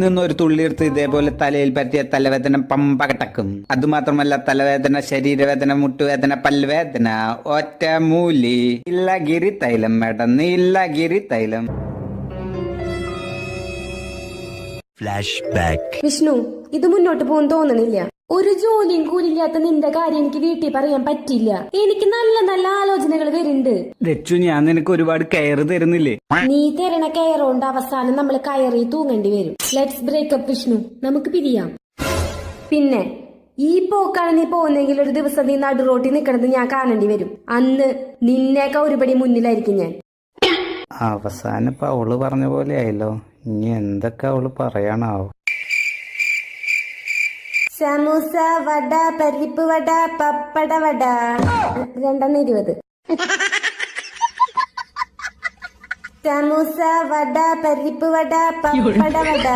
നിന്നൊരു തുള്ളിയെടുത്ത് ഇതേപോലെ തലയിൽ പറ്റിയ തലവേദന പമ്പകട്ടക്കും. അതുമാത്രമല്ല തലവേദന, ശരീരവേദന, മുട്ടുവേദന, പല്ലുവേദന, ഒറ്റമൂലി, നീലഗിരി തൈലം മേഡം, നീലഗിരി തൈലം. Flash back. വിഷ്ണു, ഇത് മുന്നോട്ട് പോകുന്ന തോന്നണില്ല. ഒരു ജോലിയും കൂലില്ലാത്ത നിന്റെ കാര്യം എനിക്ക് വീട്ടിൽ പറയാൻ പറ്റില്ല. എനിക്ക് നല്ല നല്ല ആലോചനകൾ വരുന്നുണ്ട്. രച്ചു, ഞാൻ നിനക്ക് ഒരുപാട് കെയർ തരുന്നില്ലേ? നീ തരണ കയറുകൊണ്ട് അവസാനം നമ്മൾ കയറി തൂങ്ങേണ്ടി വരും. ലെറ്റ്സ് ബ്രേക്കപ്പ് വിഷ്ണു, നമുക്ക് പിരിയാം. പിന്നെ ഈ പോക്കാണ് നീ പോകുന്നെങ്കിൽ ഒരു ദിവസം നീ നടുറോട്ടി നിൽക്കണത് ഞാൻ കാണേണ്ടി വരും. അന്ന് നിന്നേക്കാ ഒരുപടി മുന്നിലായിരിക്കും ഞാൻ. അവസാനം ഇപ്പൊ അവള് പറഞ്ഞ പോലെ ആയല്ലോ. ഇനി എന്തൊക്കെ അവള് പറയാനാവും. സമൂസ, വട, പരിപ്പ് വട, പപ്പട വട, 220. സമൂസ, വട, പരിപ്പ് വട, പപ്പട വട.